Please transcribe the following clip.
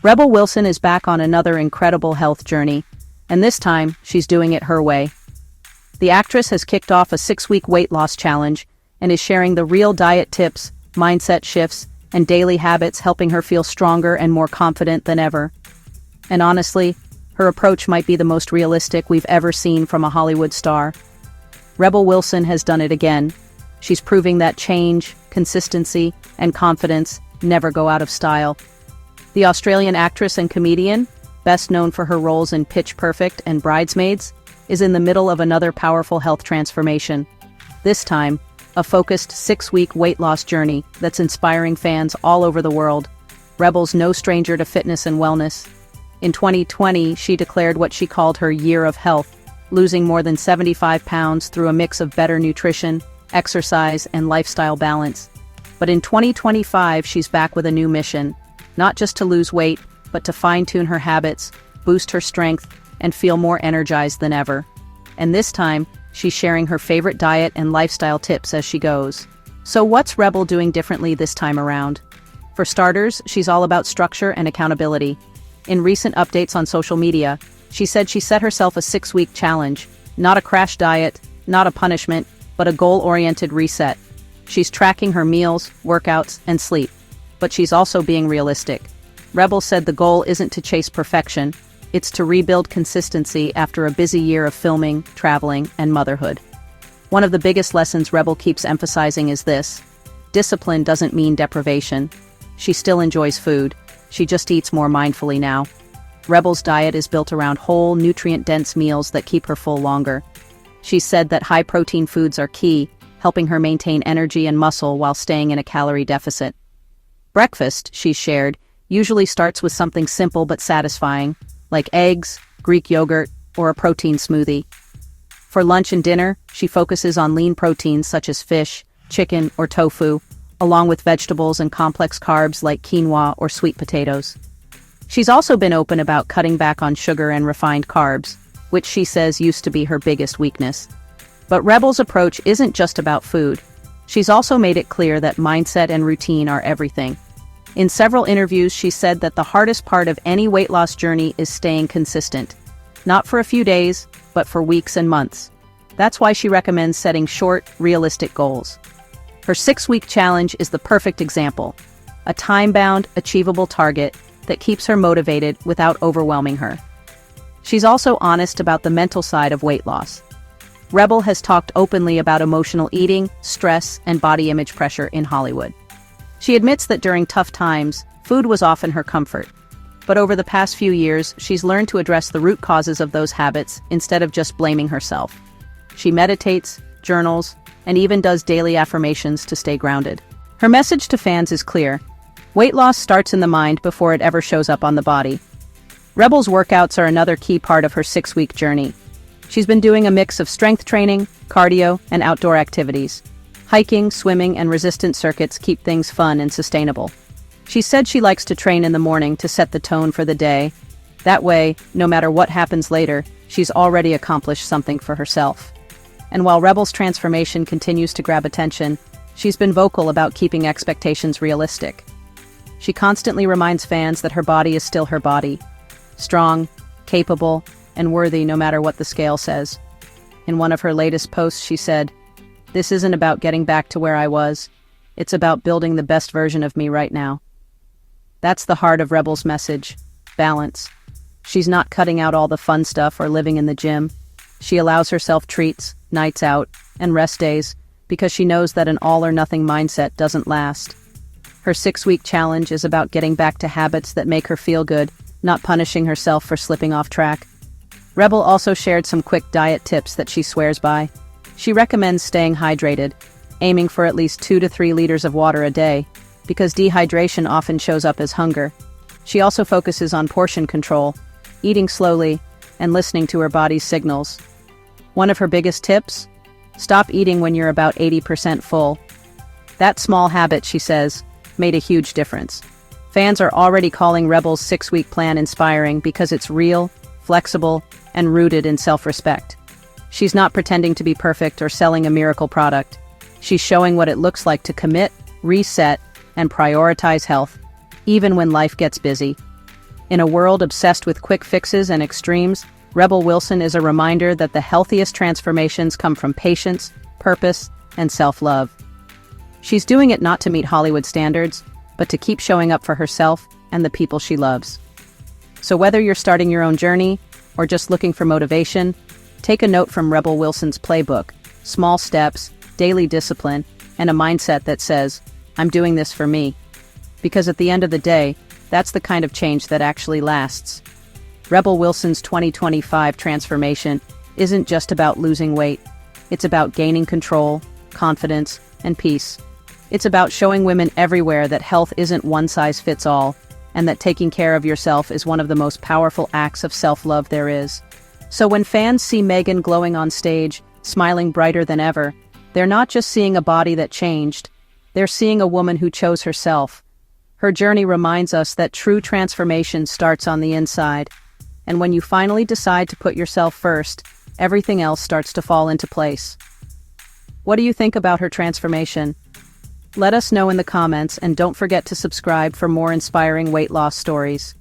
Rebel Wilson is back on another incredible health journey, and this time, she's doing it her way. The actress has kicked off a 6-week weight loss challenge and is sharing the real diet tips, mindset shifts, and daily habits helping her feel stronger and more confident than ever. And honestly, her approach might be the most realistic we've ever seen from a Hollywood star. Rebel Wilson has done it again. She's proving that change, consistency, and confidence never go out of style. The Australian actress and comedian, best known for her roles in Pitch Perfect and Bridesmaids, is in the middle of another powerful health transformation. This time, a focused 6-week weight loss journey that's inspiring fans all over the world. Rebel's no stranger to fitness and wellness. In 2020, she declared what she called her year of health, losing more than 75 pounds through a mix of better nutrition, exercise, and lifestyle balance. But in 2025, she's back with a new mission, not just to lose weight, but to fine-tune her habits, boost her strength, and feel more energized than ever. And this time, she's sharing her favorite diet and lifestyle tips as she goes. So what's Rebel doing differently this time around? For starters, she's all about structure and accountability. In recent updates on social media, she said she set herself a 6-week challenge, not a crash diet, not a punishment, but a goal-oriented reset. She's tracking her meals, workouts, and sleep, but she's also being realistic. Rebel said the goal isn't to chase perfection, it's to rebuild consistency after a busy year of filming, traveling, and motherhood. One of the biggest lessons Rebel keeps emphasizing is this: discipline doesn't mean deprivation. She still enjoys food, she just eats more mindfully now. Rebel's diet is built around whole, nutrient-dense meals that keep her full longer. She said that high-protein foods are key, helping her maintain energy and muscle while staying in a calorie deficit. Breakfast, she shared, usually starts with something simple but satisfying, like eggs, Greek yogurt, or a protein smoothie. For lunch and dinner, she focuses on lean proteins such as fish, chicken, or tofu, along with vegetables and complex carbs like quinoa or sweet potatoes. She's also been open about cutting back on sugar and refined carbs, which she says used to be her biggest weakness. But Rebel's approach isn't just about food. She's also made it clear that mindset and routine are everything. In several interviews, she said that the hardest part of any weight loss journey is staying consistent. Not for a few days, but for weeks and months. That's why she recommends setting short, realistic goals. Her 6-week challenge is the perfect example. A time-bound, achievable target that keeps her motivated without overwhelming her. She's also honest about the mental side of weight loss. Rebel has talked openly about emotional eating, stress, and body image pressure in Hollywood. She admits that during tough times, food was often her comfort. But over the past few years, she's learned to address the root causes of those habits instead of just blaming herself. She meditates, journals, and even does daily affirmations to stay grounded. Her message to fans is clear: weight loss starts in the mind before it ever shows up on the body. Rebel's workouts are another key part of her 6-week journey. She's been doing a mix of strength training, cardio, and outdoor activities. Hiking, swimming, and resistance circuits keep things fun and sustainable. She said she likes to train in the morning to set the tone for the day. That way, no matter what happens later, she's already accomplished something for herself. And while Rebel's transformation continues to grab attention, she's been vocal about keeping expectations realistic. She constantly reminds fans that her body is still her body, strong, capable, and worthy no matter what the scale says. In one of her latest posts, she said, "This isn't about getting back to where I was. It's about building the best version of me right now." That's the heart of Rebel's message: balance. She's not cutting out all the fun stuff or living in the gym. She allows herself treats, nights out, and rest days because she knows that an all-or-nothing mindset doesn't last. Her 6-week challenge is about getting back to habits that make her feel good, not punishing herself for slipping off track. Rebel also shared some quick diet tips that she swears by. She recommends staying hydrated, aiming for at least 2 to 3 liters of water a day, because dehydration often shows up as hunger. She also focuses on portion control, eating slowly, and listening to her body's signals. One of her biggest tips? Stop eating when you're about 80% full. That small habit, she says, made a huge difference. Fans are already calling Rebel's 6-week plan inspiring because it's real, flexible, and rooted in self-respect. She's not pretending to be perfect or selling a miracle product. She's showing what it looks like to commit, reset, and prioritize health, even when life gets busy. In a world obsessed with quick fixes and extremes, Rebel Wilson is a reminder that the healthiest transformations come from patience, purpose, and self-love. She's doing it not to meet Hollywood standards, but to keep showing up for herself and the people she loves. So whether you're starting your own journey or just looking for motivation, take a note from Rebel Wilson's playbook: small steps, daily discipline, and a mindset that says, "I'm doing this for me." Because at the end of the day, that's the kind of change that actually lasts. Rebel Wilson's 2025 transformation isn't just about losing weight. It's about gaining control, confidence, and peace. It's about showing women everywhere that health isn't one size fits all, and that taking care of yourself is one of the most powerful acts of self-love there is. So when fans see Megan glowing on stage, smiling brighter than ever, they're not just seeing a body that changed, they're seeing a woman who chose herself. Her journey reminds us that true transformation starts on the inside, and when you finally decide to put yourself first, everything else starts to fall into place. What do you think about her transformation? Let us know in the comments, and don't forget to subscribe for more inspiring weight loss stories.